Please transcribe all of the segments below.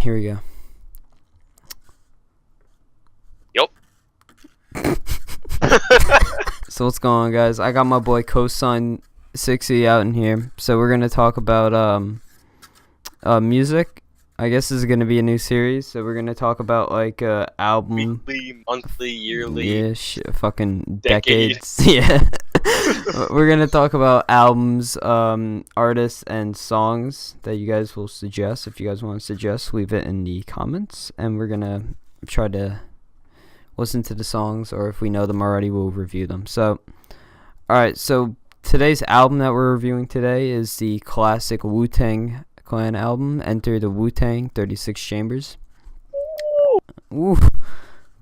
here we go. Yup. So what's going on, guys? I got my boy Cosign 60 out in here. So we're gonna talk about music. I guess this is gonna be a new series. So we're gonna talk about like album, Weekly, monthly, yearly. yeah, fucking Decade. decades. Yeah. We're gonna talk about albums, artists, and songs that you guys will suggest. If you guys want to suggest, leave it in the comments, and we're gonna try to listen to the songs, or if we know them already, we'll review them. So, alright, so today's album that we're reviewing today is the classic Wu-Tang Clan album, Enter the Wu-Tang 36 Chambers. Ooh.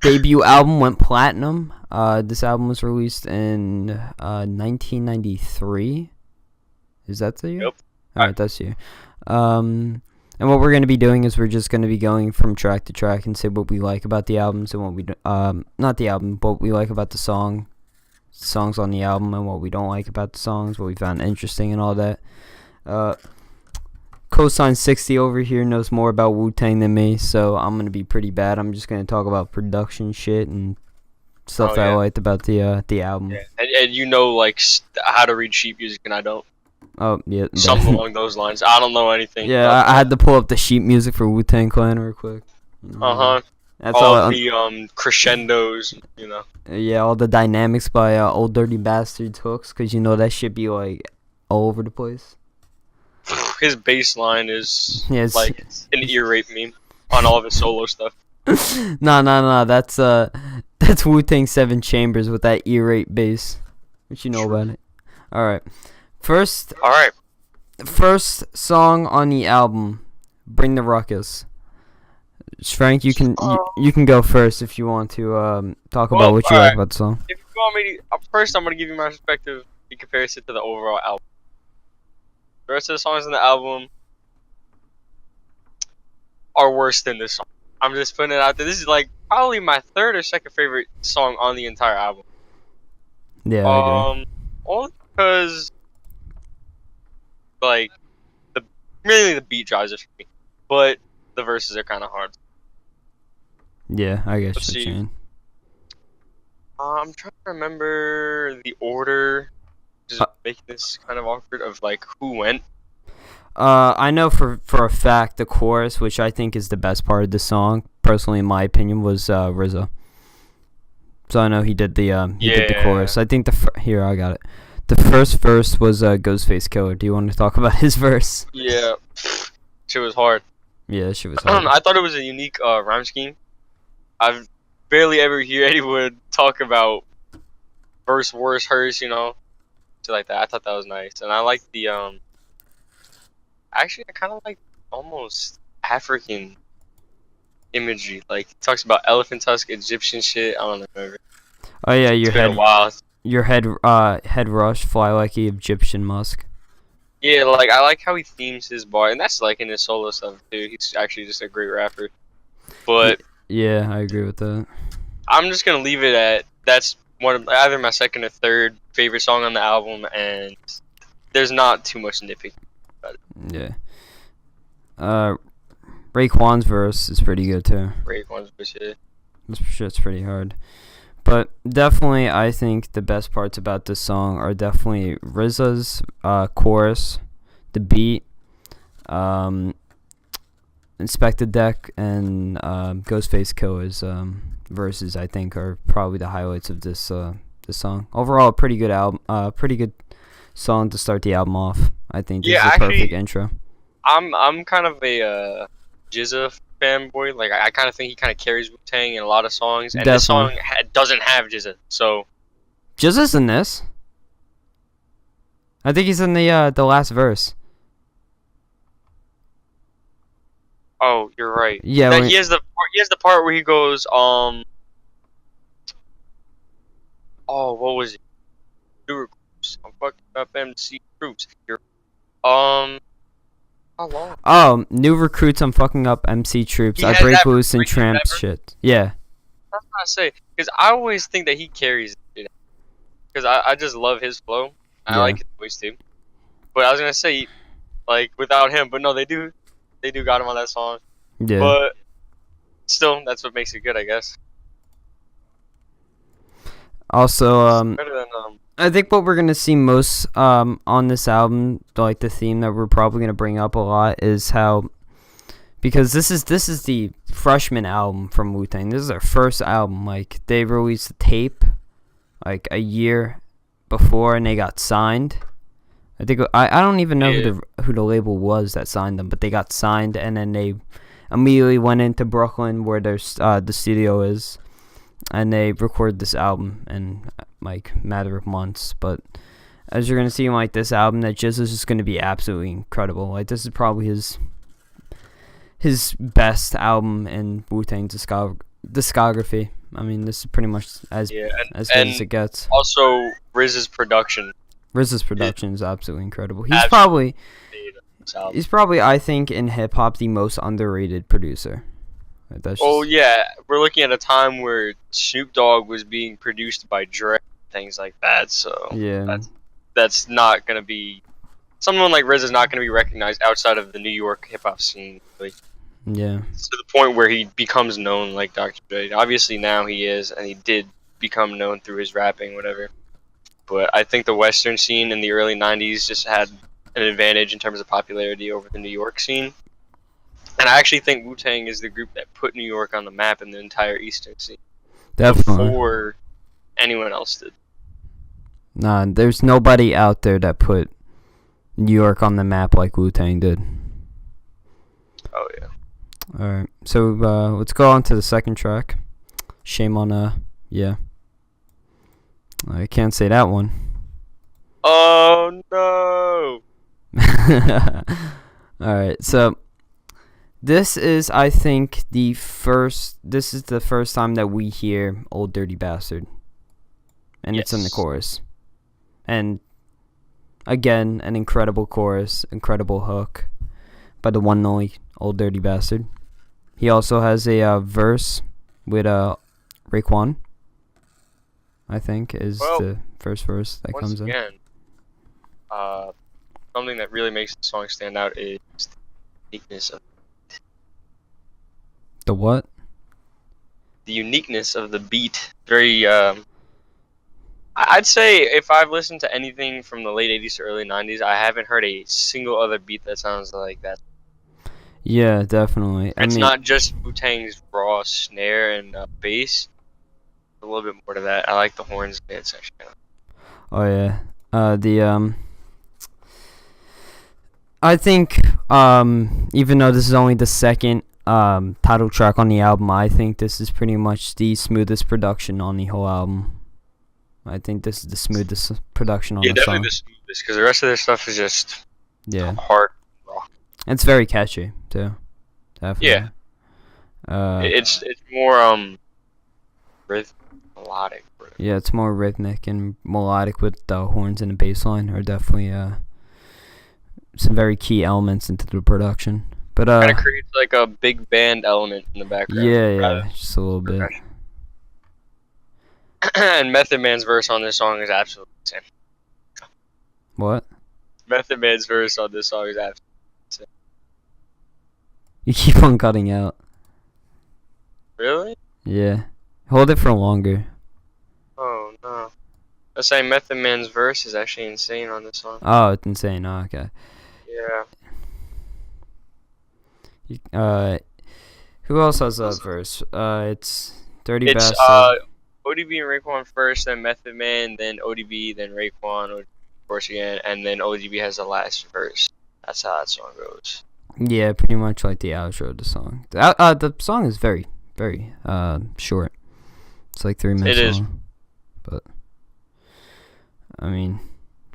Debut album went platinum. This album was released in 1993. Is that the year? Yep. Alright, that's the year. And what we're going to be doing is we're just going to be going from track to track and say what we like about the albums and what we not the album, but what we like about the songs on the album, and what we don't like about the songs, what we found interesting and all that. Cosign 60 over here knows more about Wu-Tang than me, so I'm going to be pretty bad. I'm just going to talk about production shit and stuff that I liked about the album. Yeah. And you know, like, how to read sheet music, and I don't. Oh, yeah. Something along those lines. I don't know anything. Yeah, I had to pull up the sheet music for Wu-Tang Clan real quick. That's all the crescendos, you know. Yeah, all the dynamics by Old Dirty Bastard's hooks, because you know that shit be like all over the place. His bass line is like an ear rape meme on all of his solo stuff. No, that's Wu-Tang 7 Chambers with that ear rape bass. What you know about it? Alright. First song on the album, Bring the Ruckus. Frank, you can go first if you want to talk about what you like about the song. If you want me to, first I'm gonna give you my perspective in comparison to the overall album. The rest of the songs in the album are worse than this song. I'm just putting it out there. This is like probably my third or second favorite song on the entire album. Yeah, I agree. Only because like mainly the beat drives it for me, but the verses are kind of hard. Yeah, I guess what you're saying. I'm trying to remember the order, just making this kind of awkward of like who went. I know for a fact the chorus, which I think is the best part of the song, personally in my opinion, was RZA. So I know he did the chorus. I think here I got it. The first verse was Ghostface Killer. Do you want to talk about his verse? Yeah, shit was hard. Yeah, shit was hard. I thought it was a unique rhyme scheme. I've barely ever hear anyone talk about verse, worse, hearse, you know, shit like that. I thought that was nice, and I like the Actually, I kind of like almost African imagery. Like it talks about elephant tusk, Egyptian shit. I don't remember. Oh yeah, your head rush, fly like a Egyptian musk. Yeah, like I like how he themes his bar, and that's like in his solo stuff too. He's actually just a great rapper. But yeah, I agree with that. I'm just gonna leave it at that's one of either my second or third favorite song on the album, and there's not too much nitpicking about it. Yeah. Raekwon's verse is pretty good too. Raekwon's verse, yeah. This shit's pretty hard. But definitely, I think the best parts about this song are definitely RZA's chorus, the beat, Inspector Deck, and Ghostface Killer's verses. I think are probably the highlights of this song. Overall, a pretty good album, pretty good song to start the album off. I think this is a perfect intro. I'm kind of a GZA fanboy. Like I kind of think he kind of carries Wu-Tang in a lot of songs, and this song doesn't have GZA. So GZA's in this. I think he's in the last verse. Oh, you're right. Yeah, he has the part where he goes Oh, what was it? New recruits. I'm fucking up MC troops. How long? Oh, new recruits. I'm fucking up MC troops. I break loose and tramp shit. Yeah. That's what I say. Because I always think that he carries it. Because I just love his flow. I like his voice too. But I was gonna say, like, without him, but no, they do got him on that song. Yeah. but still, that's what makes it good, I guess. Also, Better than I think what we're gonna see most on this album, like the theme that we're probably gonna bring up a lot, is how, because this is the freshman album from Wu-Tang. This is their first album. Like, they released the tape like a year before, and they got signed. I think I don't even know who the label was that signed them, but they got signed, and then they immediately went into Brooklyn where there's the studio is, and they recorded this album in like matter of months. But as you're gonna see in like this album, that Jizz is just gonna be absolutely incredible. Like, this is probably his best album in Wu-Tang discography. I mean, this is pretty much as good as it gets. Also, RZA's production. RZA's production is absolutely incredible. He's probably, I think, in hip hop, the most underrated producer. Yeah, we're looking at a time where Snoop Dogg was being produced by Dre, things like that. So yeah, that's not gonna be, someone like RZA is not gonna be recognized outside of the New York hip hop scene. Really. Yeah, to the point where he becomes known like Dr. Dre. Obviously now he is, and he did become known through his rapping, whatever. But I think the Western scene in the early '90s just had an advantage in terms of popularity over the New York scene. And I actually think Wu-Tang is the group that put New York on the map in the entire Eastern scene. Definitely. Before anyone else did. Nah, there's nobody out there that put New York on the map like Wu-Tang did. Oh, yeah. Alright, so let's go on to the second track. Shame on, yeah. I can't say that one. Oh, no! Alright, so this is, I think, the first time that we hear Old Dirty Bastard. And it's in the chorus. And, again, an incredible chorus, incredible hook by the one and only Old Dirty Bastard. He also has a verse with Raekwon, I think, is the first verse that comes in. Once again, something that really makes the song stand out is the uniqueness of the what? The uniqueness of the beat. Very, I'd say if I've listened to anything from the late 80s to early 90s, I haven't heard a single other beat that sounds like that. Yeah, definitely. It's not just Wu-Tang's raw snare and bass. A little bit more to that. I like the horns in section. Oh yeah. I think even though this is only the second title track on the album, I think this is pretty much the smoothest production on the whole album. I think this is the smoothest production on the song. Yeah, definitely the smoothest, because the rest of their stuff is just hard rock. It's very catchy too. Definitely. Yeah. It's more melodic. Yeah, it's more rhythmic and melodic with the horns and the bass line are definitely some very key elements into the production. But kind of creates like a big band element in the background. Yeah, just a little bit. And Method Man's verse on this song is absolutely insane. What? Method Man's verse on this song is absolutely insane. You keep on cutting out. Really? Yeah. Hold it for longer. Oh, no. I was saying Method Man's verse is actually insane on this song. Oh, it's insane. Oh, okay. Yeah. Who else has a verse? It's Dirty Bastard. ODB and Raekwon first, then Method Man, then ODB, then Raekwon, of course again, and then ODB has the last verse. That's how that song goes. Yeah, pretty much like the outro of the song. The song is very, very short. It's like 3 minutes long. It is. But, I mean,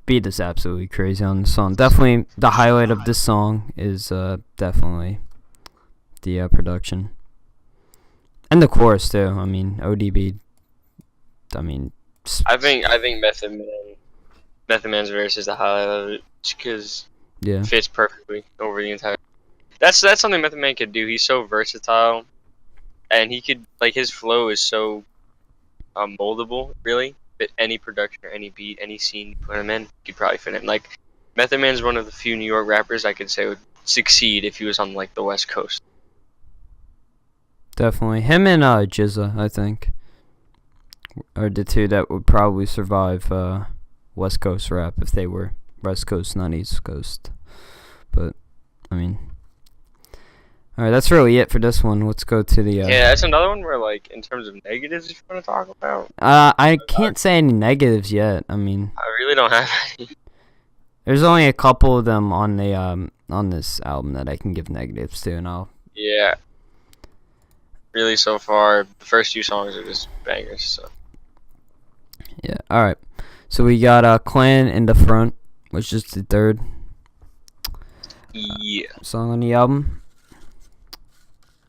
beat is absolutely crazy on the song. Definitely, the highlight of this song is definitely the production. And the chorus, too. I mean, ODB... I think Method Man's verse is the highlight of it, because it fits perfectly over the entire. That's something Method Man could do. He's so versatile, and he could, like, his flow is so moldable. Really, fit any production or any beat, any scene you put him in, you could probably fit in. Like, Method Man's one of the few New York rappers I could say would succeed if he was on like the West Coast. Definitely. Him and Jizza, I think, are the two that would probably survive West Coast rap if they were West Coast, not East Coast. But, I mean, alright, that's really it for this one. Let's go to the... Yeah, that's another one where, like, in terms of negatives, if you want to talk about. I can't say any negatives yet. I mean... I really don't have any. There's only a couple of them on the on this album that I can give negatives to, and I'll... Yeah. Really, so far, the first few songs are just bangers, so... Yeah, alright. So we got Clan in the Front, which is the third song on the album.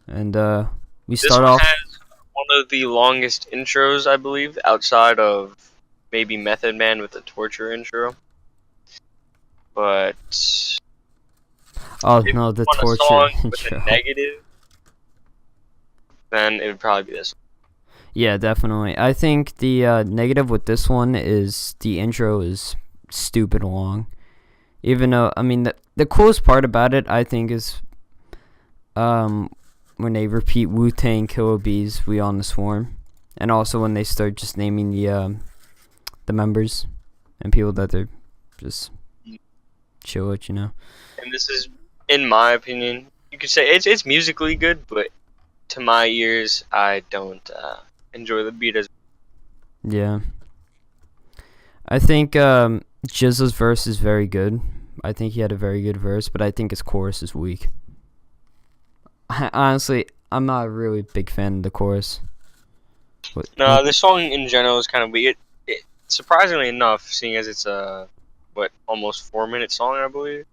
And we start off... This one has one of the longest intros, I believe, outside of maybe Method Man with the torture intro. But... Oh, if no, the you want torture a song intro. with a negative, then it would probably be this one. Yeah, definitely. I think the negative with this one is the intro is stupid long. Even though, I mean, the coolest part about it, I think, is when they repeat Wu-Tang Killer Bees, We on the Swarm. And also when they start just naming the members and people that they're just chill with, you know. And this is, in my opinion, you could say it's musically good, but to my ears, I don't enjoy the beat as. Yeah. I think Jizza's verse is very good. I think he had a very good verse, but I think his chorus is weak. Honestly, I'm not a really big fan of the chorus. No, the song in general is kind of weak. It surprisingly enough, seeing as it's a almost 4-minute song, I believe.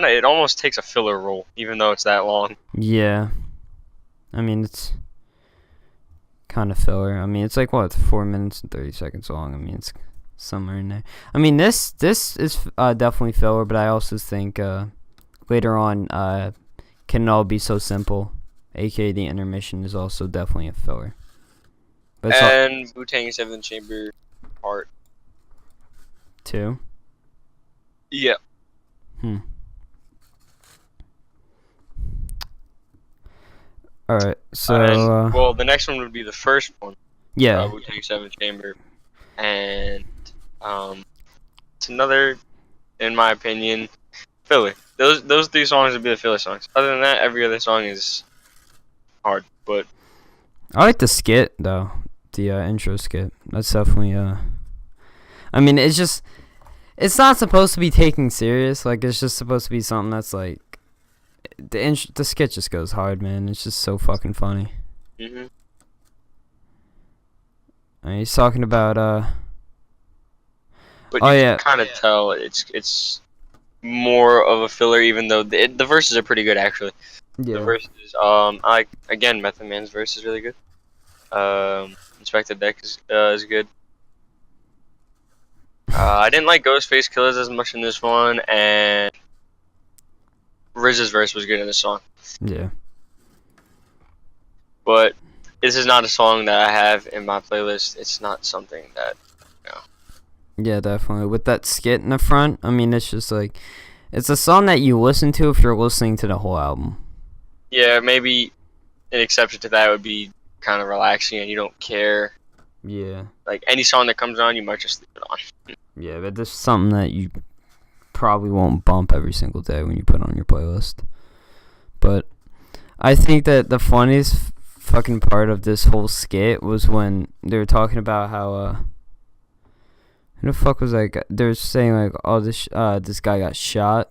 It almost takes a filler role, even though it's that long. Yeah. I mean, it's kind of filler. I mean, it's like, what, 4 minutes and 30 seconds long. I mean, it's somewhere in there. I mean, this is definitely filler, but I also think later on, Can It All Be So Simple, aka the intermission, is also definitely a filler. But and Wu-Tang 7th Chamber Part 2? Yeah. Alright, so... well, the next one would be the first one. Yeah. Wu-Tang 7th Chamber. And it's another, in my opinion, filler. Those 3 songs would be the filler songs. Other than that, every other song is hard. But I like the skit, though. The intro skit. That's definitely... I mean, it's just... It's not supposed to be taken serious. Like, it's just supposed to be something that's like... The skit just goes hard, man. It's just so fucking funny. Mhm. He's talking about But oh, you yeah. can kind of tell it's more of a filler, even though the verses are pretty good actually. Yeah. The verses, again, Method Man's verse is really good. Inspector Deck is good. I didn't like Ghostface Killers as much in this one, and RZA's verse was good in this song. Yeah. But this is not a song that I have in my playlist. It's not something that, Yeah, definitely. With that skit in the front, I mean, it's just like... It's a song that you listen to if you're listening to the whole album. Yeah, maybe an exception to that would be kind of relaxing and you don't care. Yeah. Like, any song that comes on, you might just leave it on. Yeah, but this is something that you probably won't bump every single day when you put on your playlist. But I think that the funniest fucking part of this whole skit was when they were talking about how who the fuck was that guy? They were saying like, oh, this guy got shot.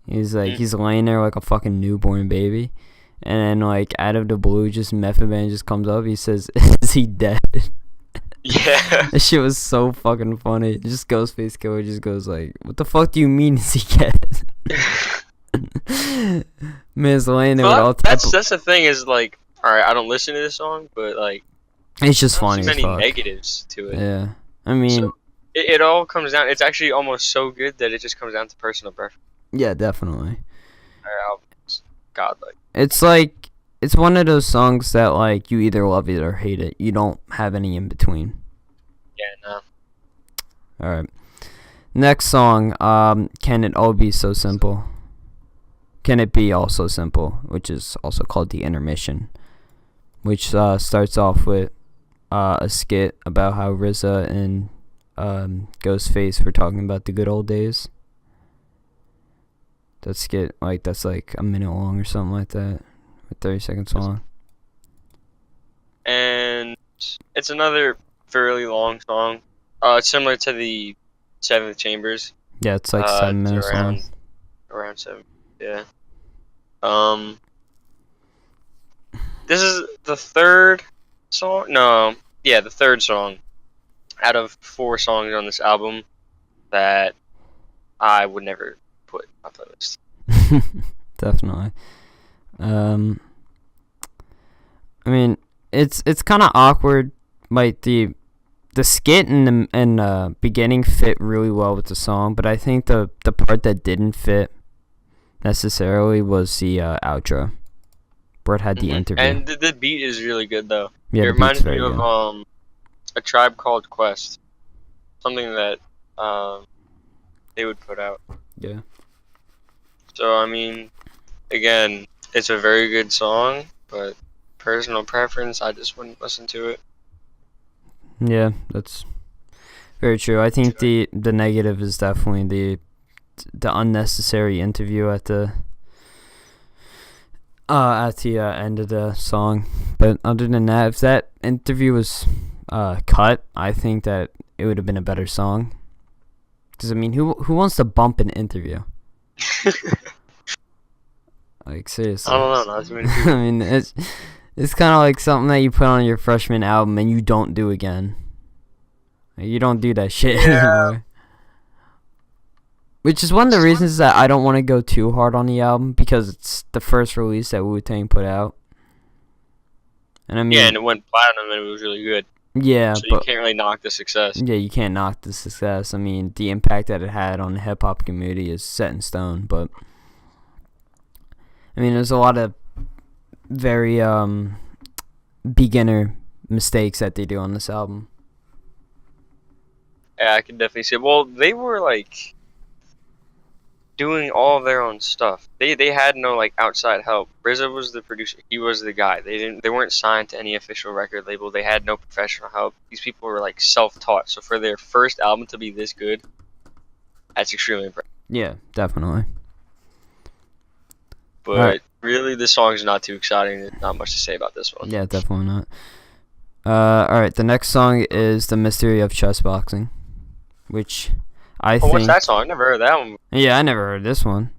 He's like, he's laying there like a fucking newborn baby, and then like out of the blue, just Method Man just comes up. He says, "Is he dead?" Yeah. That shit was so fucking funny. Just Ghostface Killer just goes like, "What the fuck do you mean, is he dead?" Man's laying there with all types. That's the thing is like, all right, I don't listen to this song, but like, It's just I don't funny see as many fuck. negatives to it. Yeah, I mean, So, it all comes down. It's actually almost so good that it just comes down to personal preference. yeah, definitely. Godlike. It's like, it's one of those songs that like you either love it or hate it. You don't have any in between. Yeah, no. All right. Next song, Can It All Be So Simple? Can It Be Also Simple, which is also called the intermission, which starts off with a skit about how RZA and Ghostface were talking about the good old days. That skit, that's like a minute long or something like that, with 30 seconds long. And it's another fairly long song. It's similar to the Seventh Chambers. Yeah, it's like 7 minutes long. Around 7. Yeah. This is the third song. No, yeah, the third song out of 4 songs on this album that I would never put on my playlist. Definitely. I mean, it's kind of awkward. Like the skit and the beginning fit really well with the song, but I think the part that didn't fit necessarily was the outro, where it had the interview. And the beat is really good though. Yeah, it the reminds beat's me very of good. A Tribe Called Quest, something that they would put out. Yeah. So I mean, again, it's a very good song, but personal preference, I just wouldn't listen to it. Yeah, that's very true. I think the negative is definitely the unnecessary interview at the end of the song. But other than that, if that interview was cut, I think that it would have been a better song. Because I mean, who wants to bump an interview? Like, seriously. I don't know. Not too many I people. mean, it's kind of like something that you put on your freshman album and you don't do again. You don't do that shit anymore. Which is one of the reasons that I don't want to go too hard on the album, because it's the first release that Wu-Tang put out. And I mean, yeah, and it went platinum and it was really good. Yeah, so but you can't really knock the success. Yeah, you can't knock the success. I mean, the impact that it had on the hip hop community is set in stone. But I mean, there's a lot of very beginner mistakes that they do on this album. Yeah, I can definitely see it. Well, they were like doing all of their own stuff. They had no like outside help. RZA was the producer. He was the guy. They weren't signed to any official record label. They had no professional help. These people were like self-taught. So for their first album to be this good, that's extremely impressive. Yeah, definitely. But really, this song's not too exciting. There's not much to say about this one. Yeah, definitely not. Alright, the next song is The Mystery of Chess Boxing, which I think... what's that song? I never heard that one. Yeah, I never heard this one.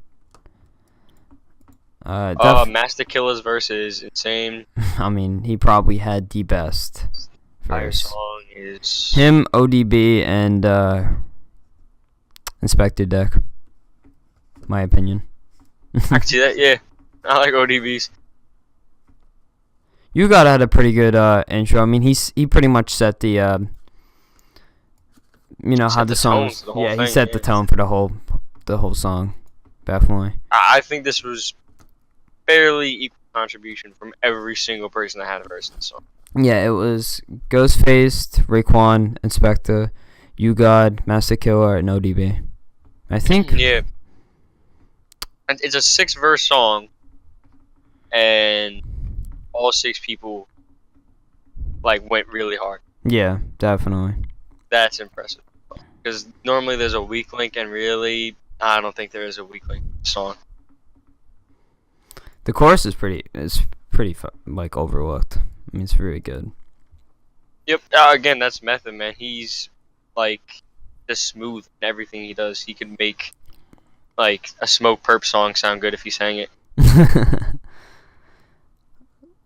Master Killer's verse is insane. I mean, he probably had the best verse. Song is... him, ODB, and Inspector Deck. My opinion. I can see that, yeah. I like ODBs. You got had a pretty good intro. I mean, he pretty much set the how the song. Yeah, he set the tone for the whole song. Definitely. I think this was fairly equal contribution from every single person that had a verse in the song. Yeah, it was Ghostface, Raekwon, Inspector, You God, Master Killer, and ODB. I think. Yeah. And it's a 6-verse song, and all 6 people like went really hard. Yeah, definitely. That's impressive. Because normally there's a weak link, and really, I don't think there is a weak link song. The chorus is pretty like overlooked. I mean, it's really good. Yep. Again, that's Method Man. He's like just smooth in everything he does. He could make like a Smoke Perp song sound good if he sang it.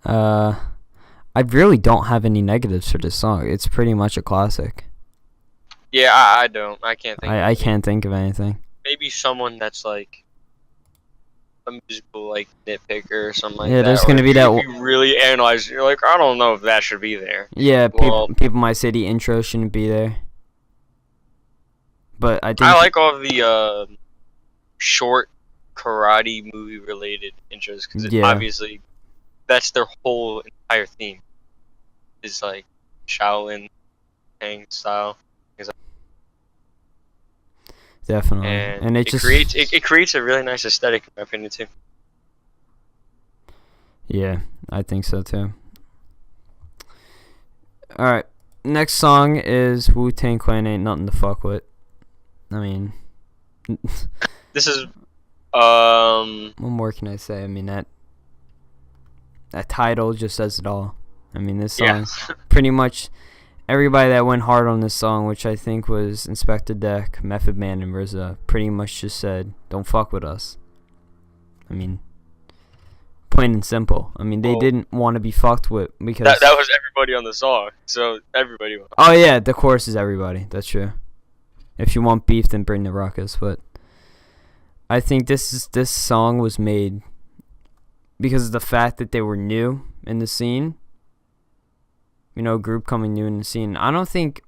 I really don't have any negatives for this song. It's pretty much a classic. Yeah, I don't. I can't think. I can't think of anything. Maybe someone that's like a musical like nitpicker or something like that. Yeah, there's gonna be that. You really analyze. You're like, I don't know if that should be there. Yeah, people might say the intro shouldn't be there. But I think I like all of the short karate movie related intros because obviously that's their whole entire theme. Is like Shaolin Tang style. Definitely, and it just creates a really nice aesthetic in my opinion too. Yeah, I think so too. All right, next song is Wu-Tang Clan Ain't Nothing to Fuck With. I mean, This is what more can I say? I mean that title just says it all. I mean, this yeah. song, pretty much everybody that went hard on this song, which I think was Inspector Deck, Method Man, and RZA, pretty much just said, "Don't fuck with us." I mean, plain and simple. I mean, they Well, didn't want to be fucked with because. that was everybody on the song, so everybody. Oh yeah, the chorus is everybody. That's true. If you want beef, then bring the ruckus. But I think this song was made because of the fact that they were new in the scene. You know, group coming new in the scene. I don't think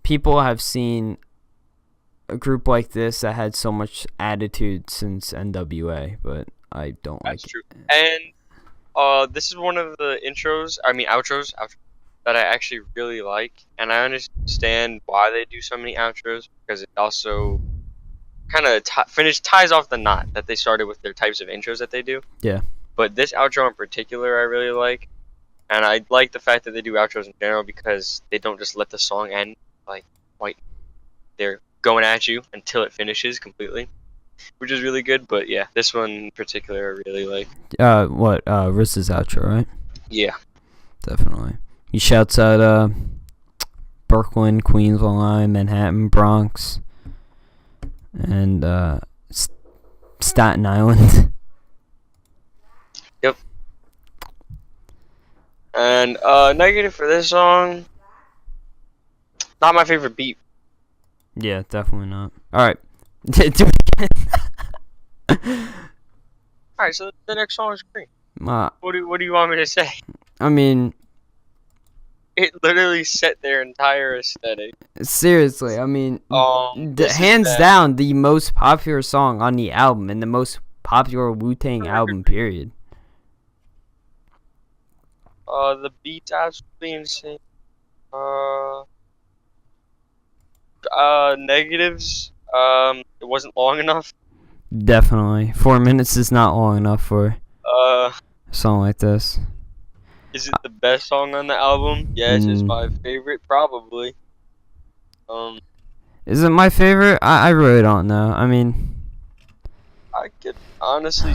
people have seen a group like this that had so much attitude since NWA, but I don't like That's it. true. And this is one of the outros that I actually really like, and I understand why they do so many outros because it also kind of ties off the knot that they started with their types of intros that they do. Yeah. But this outro in particular, I really like, and I like the fact that they do outros in general because they don't just let the song end like they're going at you until it finishes completely, which is really good. But yeah, this one in particular I really like. RZA's outro, right? Yeah. Definitely. He shouts out Brooklyn, Queens, Long Island, Manhattan, Bronx, and Staten Island. Yep. And negative for this song, not my favorite beat. Yeah, definitely not. All right. Do it again. Alright, so the next song is great. Uh, What do you want me to say? I mean, It literally set their entire aesthetic. seriously, I mean, This is hands that- down the most popular song on the album and the most popular Wu-Tang album, period. The beat's absolutely insane. Negatives. It wasn't long enough. Definitely. 4 minutes is not long enough for Uh, a song like this. is it the best song on the album? Yes, it's my favorite, probably. Is it my favorite? I really don't know. I mean, I could honestly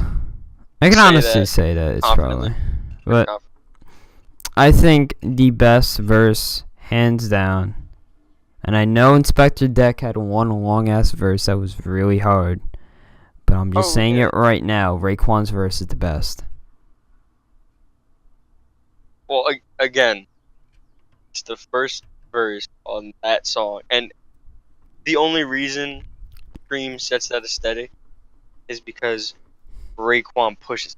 I can say honestly that say that it's confidently. probably. But I think the best verse, hands down, and I know Inspector Deck had one long ass verse that was really hard, but I'm just saying it right now. Raekwon's verse is the best. Well, again, it's the first verse on that song, and the only reason Cream sets that aesthetic is because Raekwon pushes.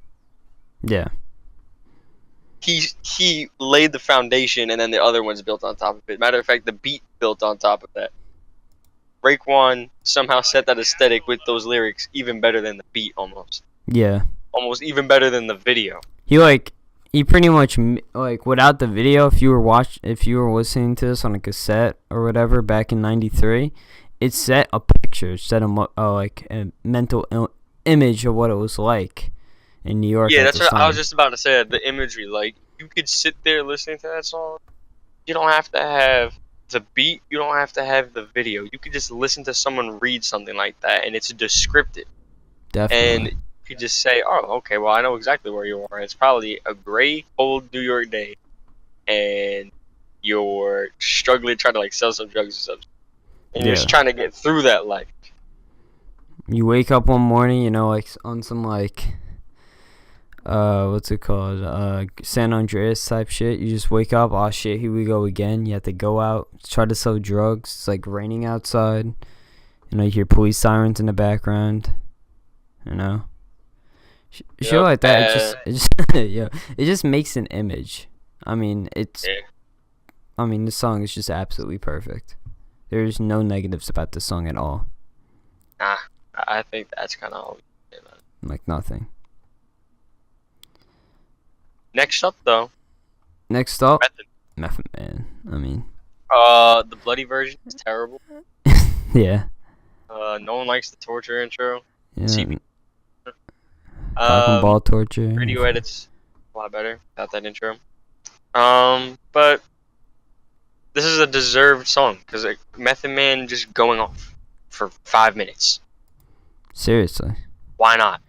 Yeah. He laid the foundation, and then the other ones built on top of it. Matter of fact, the beat built on top of that. Raekwon somehow set that aesthetic with those lyrics even better than the beat, almost Yeah. even better than the video. He pretty much without the video, if you were listening to this on a cassette or whatever back in '93, it set a picture, set a mental image of what it was like in New York. Yeah, at that's the what I time. was just about to say. The imagery, like you could sit there listening to that song. You don't have to have the beat. You don't have to have the video. You could just listen to someone read something like that, and it's descriptive. Definitely. And you could just say, "Oh, okay. Well, I know exactly where you are. It's probably a gray, cold New York day, and you're struggling trying to sell some drugs or something, and you're just trying to get through that life." You wake up one morning, on some what's it called? San Andreas type shit. You just wake up, oh shit, here we go again. You have to go out, try to sell drugs. It's like raining outside. You hear police sirens in the background. Shit like that. It just makes an image. I mean, this song is just absolutely perfect. There's no negatives about this song at all. Nah, I think that's kind of all we can say about it. Like nothing. Next up, though. Method Man. I mean. The bloody version is terrible. Yeah. No one likes the torture intro. Yeah. Talking ball torture. Radio edits a lot better without that intro. But this is a deserved song because Method Man just going off for 5 minutes. Seriously. Why not?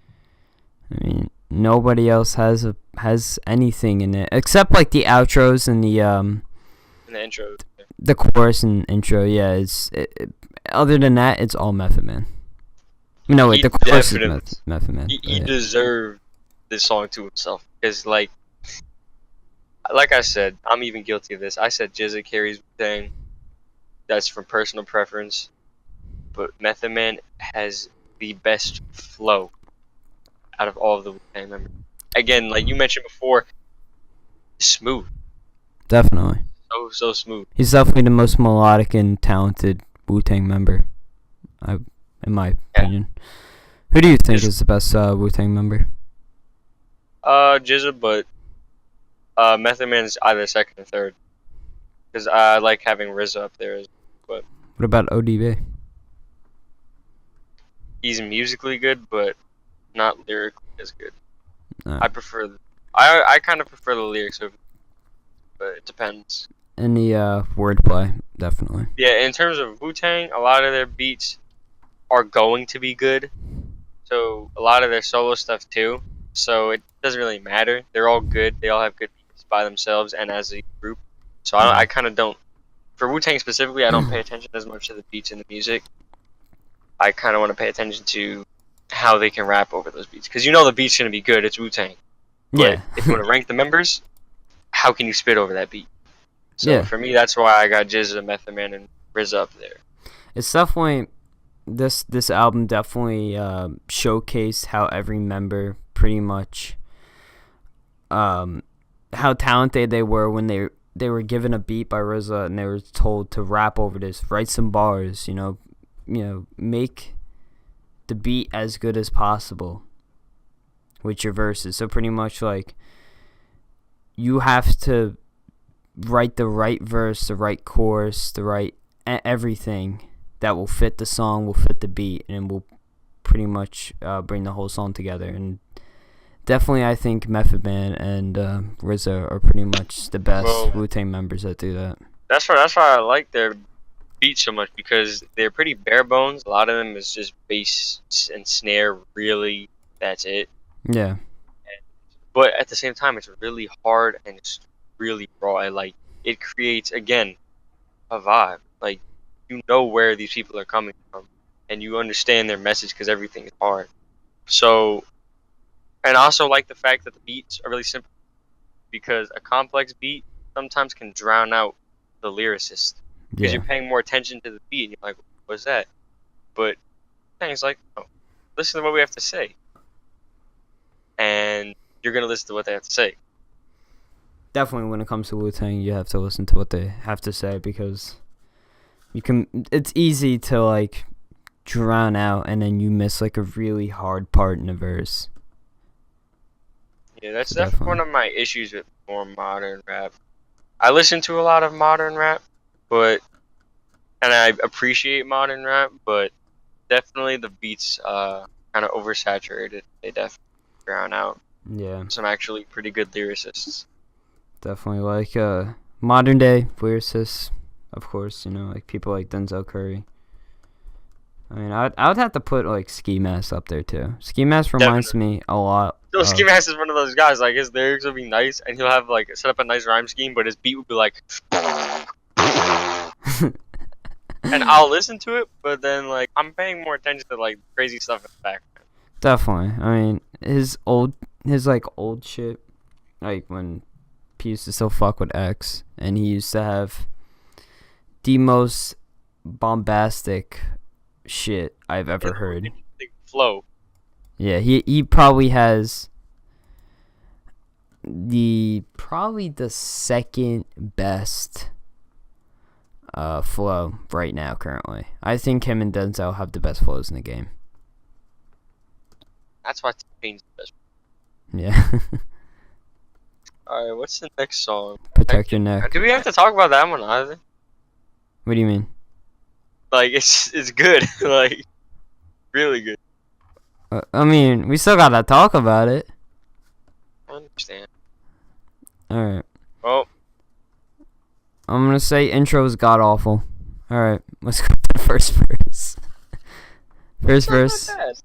I mean, nobody else has anything in it except like the outros and the In the intro. the chorus and intro. Yeah, other than that, it's all Method Man. No, wait, the chorus is Method Man. He deserved this song to himself because, like I said, I'm even guilty of this. I said Jizza carries Wu-Tang. That's from personal preference, but Method Man has the best flow out of all of the Wu-Tang members. Again, like you mentioned before, smooth. Definitely. So smooth. He's definitely the most melodic and talented Wu-Tang member, in my opinion. Who do you think is the best Wu-Tang member? Jizza, but Method Man's either second or third. Because I like having RZA up there. But what about ODB? He's musically good, but not lyrically as good. Right. I kind of prefer the lyrics over, but it depends. And the wordplay, definitely. Yeah, in terms of Wu-Tang, a lot of their beats are going to be good. So a lot of their solo stuff too. So it doesn't really matter. They're all good. They all have good beats by themselves and as a group. So I kind of don't. For Wu-Tang specifically, I don't pay attention as much to the beats and the music. I kind of want to pay attention to how they can rap over those beats. Because you know the beat's going to be good. It's Wu-Tang. Yeah. But if you want to rank the members, how can you spit over that beat? So for me, that's why I got Jizza, Method Man, and RZA up there. It's definitely this album definitely showcased how every member pretty much how talented they were when they were given a beat by RZA and they were told to rap over this, write some bars, you know, make the beat as good as possible with your verses. So pretty much like you have to write the right verse, the right chorus, the right everything that will fit the song, will fit the beat, and will pretty much bring the whole song together. And definitely, I think Method Man and RZA are pretty much the best Wu-Tang members that do that. That's why I like their beats so much, because they're pretty bare bones. A lot of them is just bass and snare. Really, that's it. Yeah. But at the same time, it's really hard and it's really raw. Like, it creates, again, a vibe. Like, you know where these people are coming from, and you understand their message because everything is hard. So, and I also like the fact that the beats are really simple, because a complex beat sometimes can drown out the lyricist, because you're paying more attention to the beat and you're like, what's that? But things like, oh, listen to what we have to say, and you're gonna listen to what they have to say. Definitely, when it comes to Wu-Tang, you have to listen to what they have to say, because it's easy to like drown out and then you miss like a really hard part in a verse. Yeah, that's definitely one of my issues with more modern rap. I listen to a lot of modern rap, and I appreciate modern rap, but definitely the beats kind of oversaturated. They definitely drown out some actually pretty good lyricists. Definitely, like modern day lyricists, of course, like people like Denzel Curry. I mean, I would have to put like Ski Mask up there too. Ski Mask reminds me a lot. So Ski Mask is one of those guys. Like, his lyrics will be nice, and he'll have like set up a nice rhyme scheme, but his beat would be like, and I'll listen to it, but then like I'm paying more attention to like crazy stuff in the background. Definitely. I mean, his old shit, like when he used to still fuck with X, and he used to have the most bombastic shit I've ever heard. Flow. Yeah, he probably has probably the second best flow right now currently. I think him and Denzel have the best flows in the game. That's why T-Pain's the best. Yeah. Alright, what's the next song? Protect Your Neck. Do we have to talk about that one either? What do you mean? Like, it's good. Like, really good. I mean, we still gotta talk about it. I understand. All right. Well, I'm gonna say intro is god awful. All right, let's go to the first verse. First it's not verse. that bad.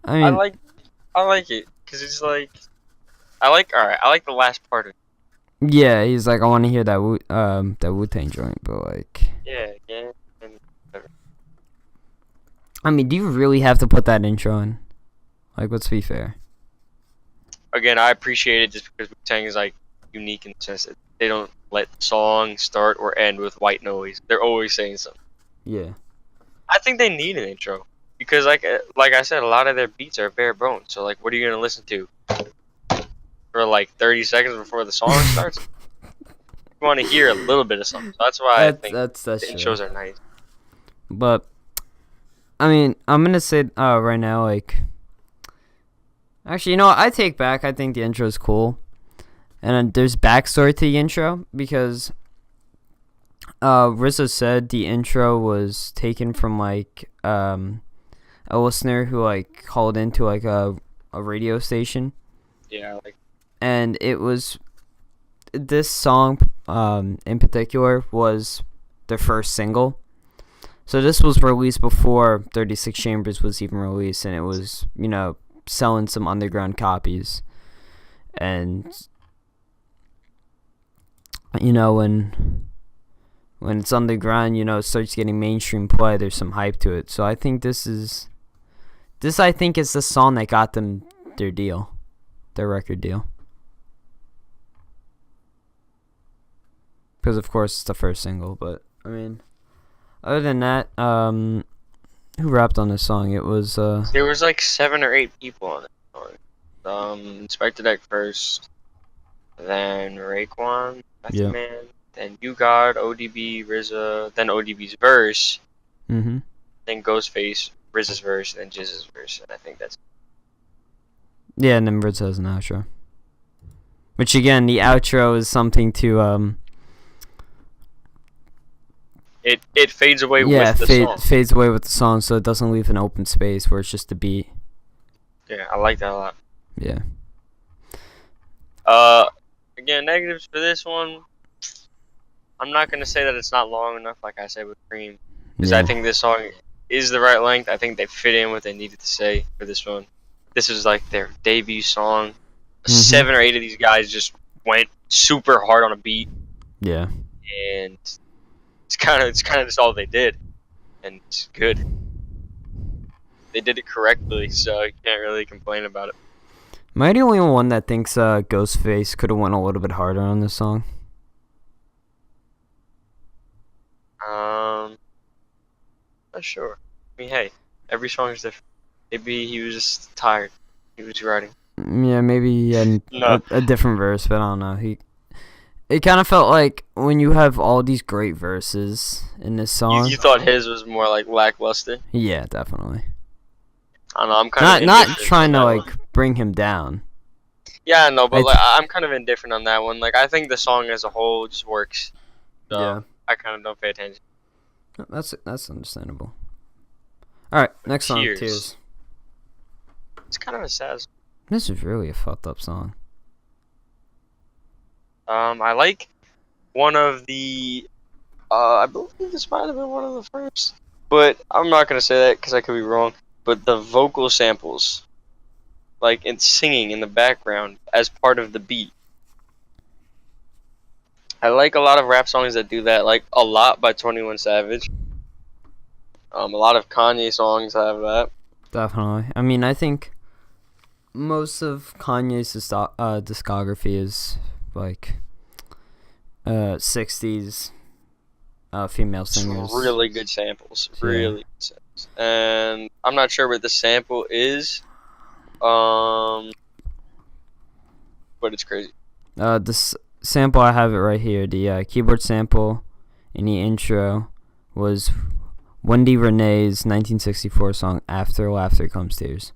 I mean, I like it because it's like I like the last part of it. yeah, he's like, I want to hear that Wu-Tang joint, but like, Yeah, and whatever. I mean, do you really have to put that intro in? Like, let's be fair. Again, I appreciate it just because Wu-Tang is like unique in the sense that they don't let the song start or end with white noise. They're always saying something. Yeah. I think they need an intro because like I said, a lot of their beats are bare bones. So like, what are you gonna listen to for like 30 seconds before the song starts? You want to hear a little bit of something. So that's why I think that's the intros true. are nice. But I mean, I'm gonna say right now, like, actually, you know what? I take back. I think the intro is cool, and there's backstory to the intro because RZA said the intro was taken from like a listener who like called into like a radio station. Yeah, like And it was this song in particular was their first single. So this was released before 36 Chambers was even released, and it was, you know, selling some underground copies. And you know, when it's underground, you know, it starts getting mainstream play, there's some hype to it. So I think this I think is the song that got them their deal, their record deal. Because of course it's the first single, but I mean, other than that, who rapped on this song? It was there was like 7 or 8 people on it. Inspector Deck first, then Raekwon, Method Man, then You God, ODB, RZA, then ODB's verse, then Ghostface, RZA's verse, then Jizz's verse, and I think that's. Yeah, and then RZA has an outro. Which again, the outro is something to It fades away with the song. fades away with the song, so it doesn't leave an open space where it's just a beat. Yeah, I like that a lot. Yeah. Again, negatives for this one. I'm not gonna say that it's not long enough, like I said with Cream, because I think this song is the right length. I think they fit in what they needed to say for this one. This is like their debut song. 7 or 8 of these guys just went super hard on a beat. Yeah. And it's kind of just all they did, and it's good. They did it correctly, so you can't really complain about it. Am I the only one that thinks Ghostface could have went a little bit harder on this song? Not sure. I mean, hey, every song is different. Maybe he was just tired. He was writing. Yeah, maybe he had a different verse, but I don't know. It kind of felt like when you have all these great verses in this song. You thought his was more like lackluster? Yeah, definitely. I don't know. I'm kind of not trying to like bring him down. Yeah, no, but like I'm kind of indifferent on that one. Like I think the song as a whole just works. So yeah. I kind of don't pay attention. That's understandable. All right, next song, Tears. It's kind of a sad song. This is really a fucked up song. I like one of the. I believe this might have been one of the first, but I'm not gonna say that because I could be wrong. But the vocal samples, like it's singing in the background as part of the beat. I like a lot of rap songs that do that, like A Lot by 21 Savage. A lot of Kanye songs have that. Definitely. I mean, I think most of Kanye's discography is like 60s female singers. Some really good samples. Really good samples. And I'm not sure what the sample is. But it's crazy. This sample, I have it right here. The keyboard sample in the intro was Wendy Renee's 1964 song After Laughter Comes Tears,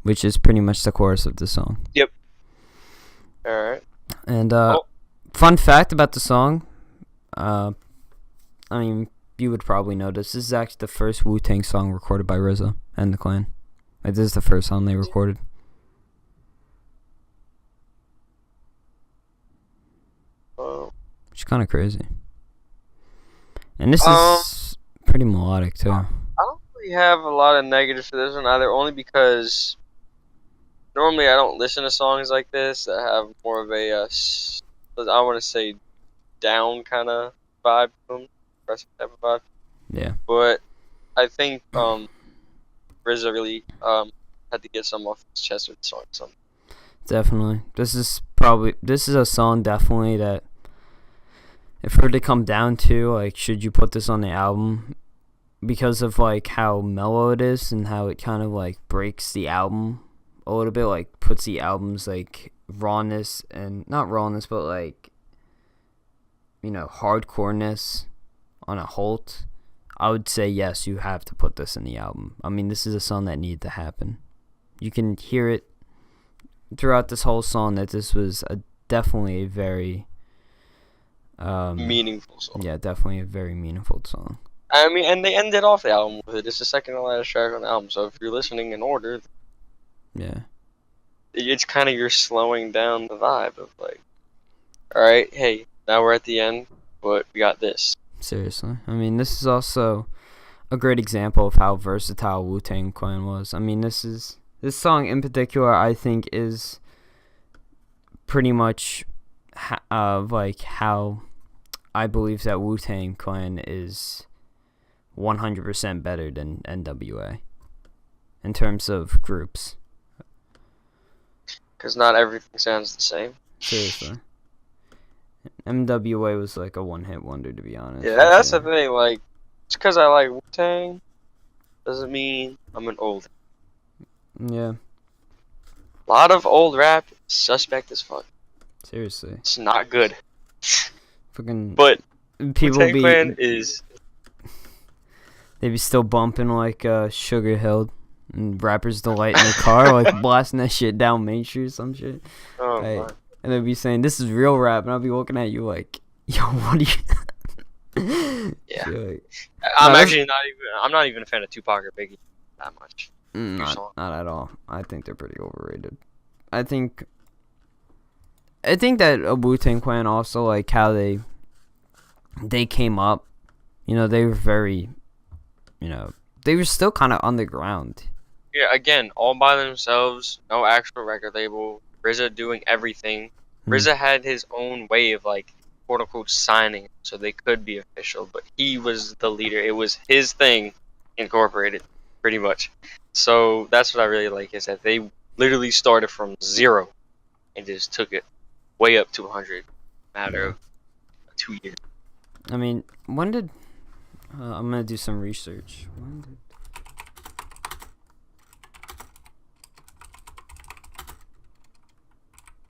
which is pretty much the chorus of the song. Yep. Alright. And fun fact about the song, I mean, you would probably know this is actually the first Wu-Tang song recorded by RZA and the Clan. Like, this is the first song they recorded. Which is kind of crazy. And this is pretty melodic too. I don't really have a lot of negatives for this one either, only because normally I don't listen to songs like this that have more of a, I want to say, down kind of vibe to them, depressive type of vibe. Yeah. But I think RZA really had to get some off his chest with the song. So. Definitely. This is a song definitely that, if it were to come down to, like, should you put this on the album, because of, like, how mellow it is and how it kind of, like, breaks the album a little bit, like, puts the album's, like, rawness, and not rawness, but, like, you know, hardcoreness on a halt, I would say yes, you have to put this in the album. I mean, this is a song that needed to happen. You can hear it throughout this whole song that this was definitely a very meaningful song. Yeah, definitely a very meaningful song. I mean, and they ended off the album with it. It's the second to last track on the album, so if you're listening in order, yeah, it's kind of you're slowing down the vibe of, like, all right, hey, now we're at the end, but we got this. Seriously, I mean, this is also a great example of how versatile Wu-Tang Clan was. I mean, this song in particular, I think, is pretty much like how I believe that Wu-Tang Clan is 100% better than NWA in terms of groups. Because not everything sounds the same. Seriously. NWA was like a one-hit wonder, to be honest. Yeah, that's the thing. Like, just because I like Wu-Tang doesn't mean I'm an old. Yeah. A lot of old rap suspect as fuck. Seriously. It's not good. Fucking. But people Wu-Tang Clan is. They be still bumping like Sugar Hill and Rapper's Delight in the car, like blasting that shit down Main Street or some shit. Oh, like, and they'd be saying, "This is real rap," and I'll be looking at you like, "Yo, what are you?" Yeah. Like, I'm actually not even. I'm not even a fan of Tupac or Biggie that much. Not at all. I think they're pretty overrated. I think that Wu-Tang Clan also, like, how they came up, you know, they were very, you know, they were still kind of underground. Yeah, again, all by themselves, no actual record label, RZA doing everything. RZA had his own way of, like, quote unquote signing, so they could be official, but he was the leader. It was his thing incorporated, pretty much. So that's what I really like, is that they literally started from 0 and just took it way up to 100 in a matter of 2 years. I mean, when did I'm gonna do some research.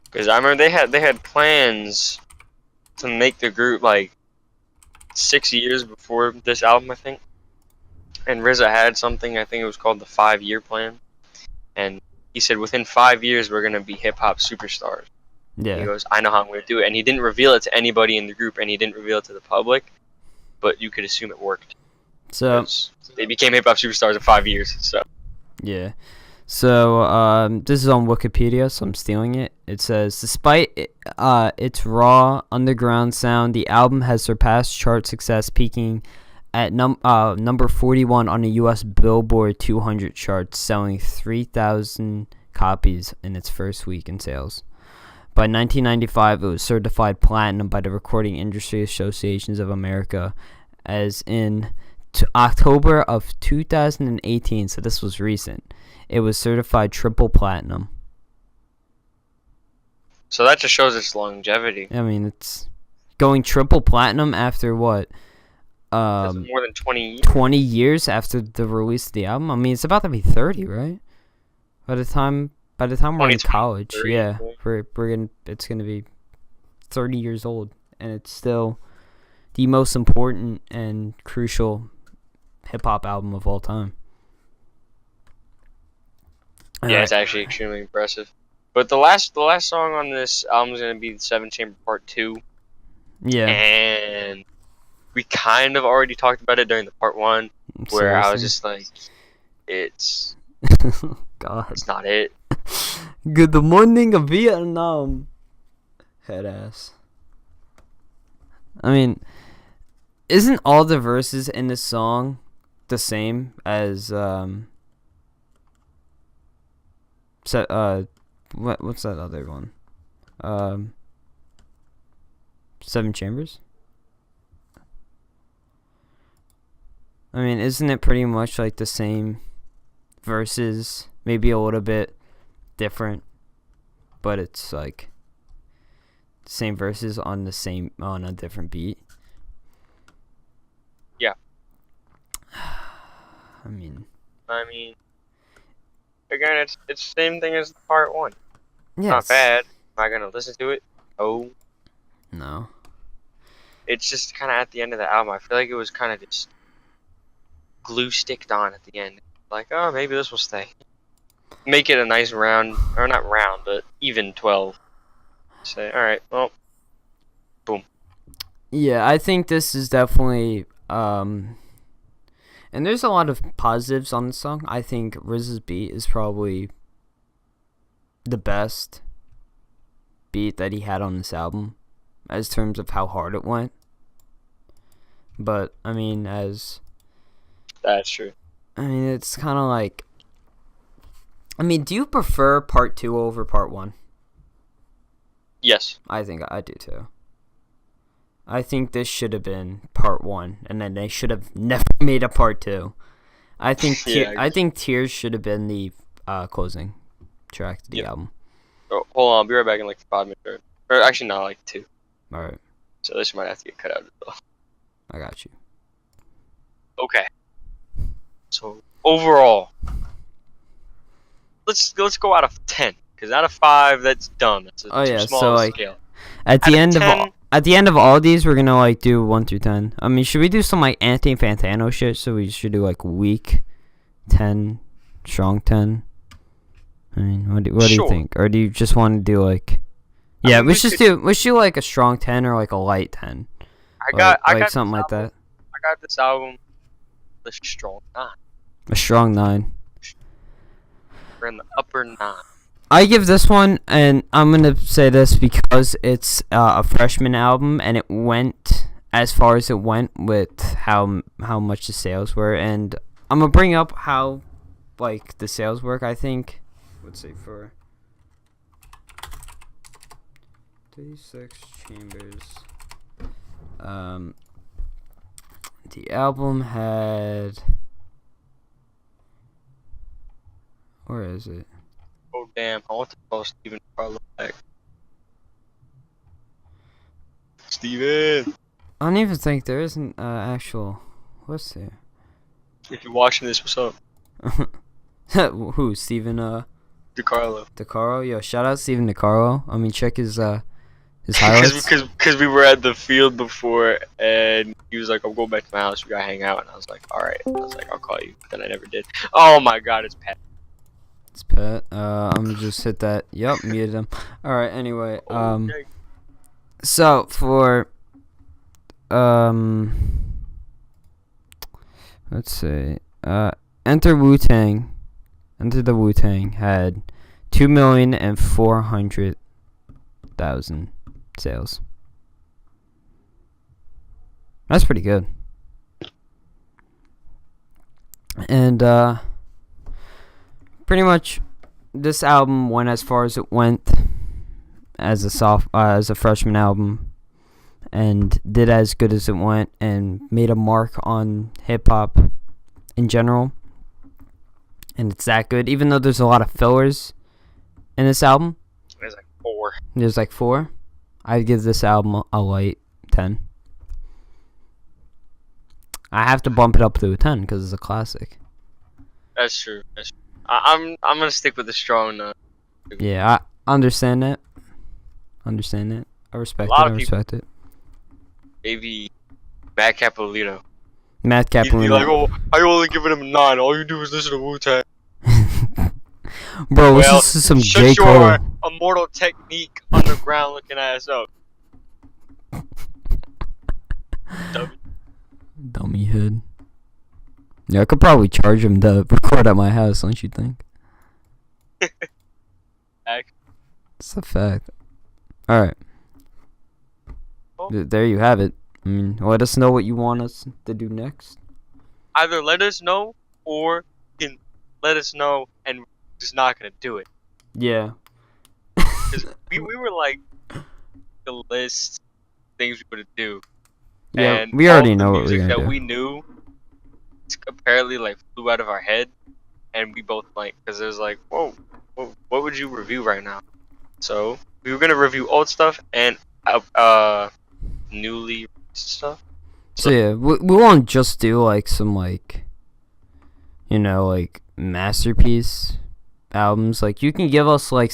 Because I remember they had plans to make the group like 6 years before this album, I think. And RZA had something, I think it was called the 5-year plan. And he said, within 5 years, we're going to be hip-hop superstars. Yeah. He goes, I know how I'm going to do it. And he didn't reveal it to anybody in the group, and he didn't reveal it to the public. But you could assume it worked. So they became hip-hop superstars in 5 years. So yeah. So this is on Wikipedia, so I'm stealing it. It says, despite its raw underground sound, the album has surpassed chart success, peaking at number 41 on the U.S. Billboard 200 charts, selling 3,000 copies in its first week in sales. By 1995, it was certified platinum by the Recording Industry Associations of America, as in October of 2018, so this was recent. It was certified triple platinum. So that just shows its longevity. I mean, it's going triple platinum after what? More than 20 years. 20 years after the release of the album. I mean, it's about to be 30, right? By the time we're in college, yeah, it's gonna be 30 years old, and it's still the most important and crucial hip hop album of all time. Yeah, it's actually extremely impressive. But the last song on this album is gonna be the 7 Chamber Part 2. Yeah. And we kind of already talked about it during the Part 1, where I was just like, it's God. That's not it. Good morning, Vietnam. Head ass. I mean, isn't all the verses in this song the same as what's that other one? Seven Chambers? I mean, isn't it pretty much like the same verses, maybe a little bit different, but it's like the same verses on a different beat? Yeah. I mean, again, it's the same thing as part one. yeah, Not bad. Am I gonna listen to it? Oh. No. It's just kind of at the end of the album. I feel like it was kind of just glue sticked on at the end. Like, oh, maybe this will stay. Make it a nice round, or not round, but even 12. Say, all right, well, boom. Yeah, I think this is definitely and there's a lot of positives on the song. I think RZA's beat is probably the best beat that he had on this album, as terms of how hard it went. But I mean, That's true. it's kind of like, do you prefer part 2 over part 1? Yes. I think I do too. I think this should have been part 1, and then they should have never made a part 2. I think I think Tears should have been the closing track to the album. Oh, hold on, I'll be right back in like 5 minutes. Or actually, not like 2. All right, So this might have to get cut out as well. I got you. Okay. So overall, let's go out of 10. Because out of 5, that's dumb. That's a too small scale. At the end of all these, we're gonna like do 1 through 10. I mean, should we do some like Anthony Fantano shit? So we should do like weak 10, strong 10. I mean, what do you think? Or do you just want to do like? Yeah, let's do like a strong 10 or like a light 10. I got something like that. I got this album the strong 9. A strong 9. We're in the upper 9. I give this one, and I'm gonna say this because it's a freshman album, and it went as far as it went with how much the sales were, and I'm gonna bring up how like the sales work. I think, let's see, for 36 Chambers, the album had, where is it? Oh damn! I want to call Steven Carlo back. Steven! I don't even think there is an actual. What's there? If you're watching this, what's up? Who? Steven DeCarlo. DeCaro? Yo, shout out Steven DeCaro. I mean, check his highlights. Because we were at the field before, and he was like, "I'm going back to my house. We gotta hang out." And I was like, "All right." I was like, "I'll call you." But then I never did. Oh my God, it's Pat. It's Pat. I'm gonna just hit that. Yep, muted him. All right. Anyway, Okay. so for let's see. Enter wu-tang. Enter the Wu-Tang had 2,400,000 sales. That's pretty good. And pretty much this album went as far as it went as a freshman album, and did as good as it went, and made a mark on hip hop in general. And it's that good, even though there's a lot of fillers in this album. There's like 4. There's like 4. I'd give this album a light 10. I have to bump it up to a 10 because it's a classic. That's true. That's true. I'm gonna stick with the strong 9. Yeah, I understand that. I respect it. Maybe Matt Capolito. Matt Capolito. He's like, "Oh, I only giving him a 9. All you do is listen to Wu-Tang." Bro, this is some J. Shut Cole. your Immortal Technique underground looking ass up. Dummy head. Yeah, I could probably charge him to record at my house, don't you think? It's a fact. Alright. Oh. There you have it. I mean, let us know what you want us to do next. Either let us know or you can let us know and we're just not gonna do it. Yeah. Because we were like the list things we would do. Yeah, And we all already of the know what we're music gonna that do. we knew apparently like flew out of our head, and we both like because it was like, whoa, what would you review right now? So we were gonna review old stuff and newly released stuff. So yeah, we won't just do like some like, you know, like masterpiece albums. Like you can give us like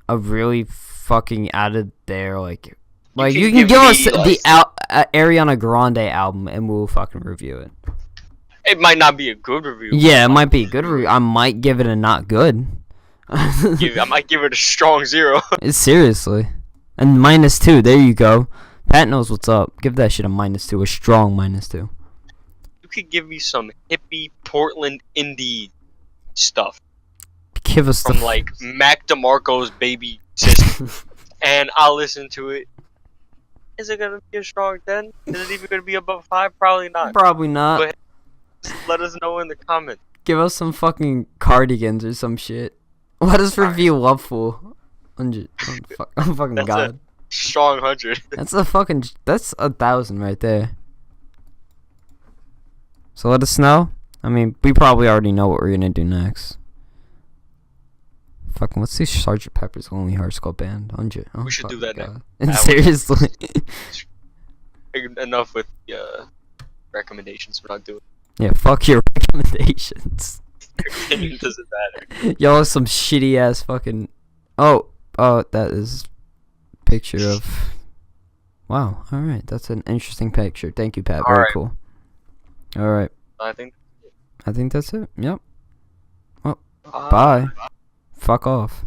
a really fucking out of there like you can give us the Ariana Grande album and we'll fucking review it. It might not be a good review. Yeah, it might be a good review. I might give it a not good. I might give it a strong 0. Seriously. And -2. There you go. Pat knows what's up. Give that shit a -2. A strong -2. You could give me some hippie Portland indie stuff. Give us from like Mac DeMarco's Baby Sister, and I'll listen to it. Is it gonna be a strong 10? Is it even gonna be above 5? Probably not. Probably not. But just let us know in the comments. Give us some fucking Cardigans or some shit. Let us review Loveful. Oh fucking That's god. A strong 100. That's 1,000 right there. So let us know. I mean, we probably already know what we're gonna do next. Fucking, let's see Sgt. Pepper's Lonely Hearts Club Band. We should do that next. And seriously. Enough with recommendations. We're not doing. Yeah, fuck your recommendations. Opinion doesn't matter. Y'all are some shitty ass fucking. Oh, that is a picture of. Wow. All right, that's an interesting picture. Thank you, Pat. Very cool. All right. I think that's it. Yep. Well, bye. Fuck off.